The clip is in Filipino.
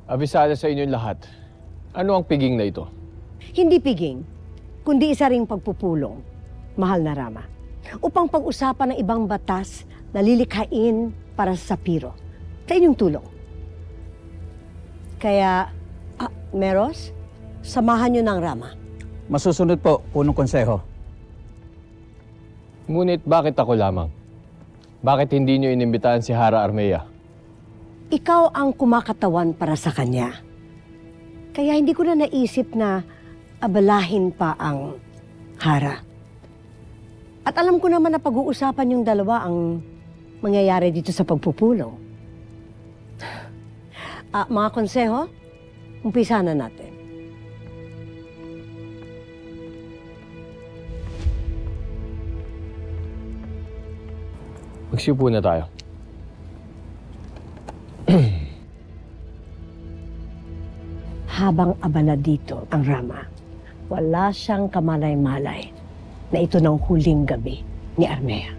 Abisada sa inyong lahat. Ano ang piging na ito? Hindi piging, kundi isa ring pagpupulong, mahal na Rama, upang pag-usapan ng ibang batas na lilikhain para sa Sapiro, sa inyong tulong. Kaya, Meros, samahan niyo ng Rama. Masusunod po, Punong Konseho. Ngunit bakit ako lamang? Bakit hindi nyo inimbitahan si Hara Armea? Ikaw ang kumakatawan para sa kanya. Kaya hindi ko na naisip na abalahin pa ang Hara. At alam ko naman na pag-uusapan yung dalawa ang mangyayari dito sa pagpupulong. Mga konseho, umpisa na natin. Magsiupo na tayo. Habang abala dito ang Rama, wala siyang kamalay-malay na ito ng huling gabi ni Armea.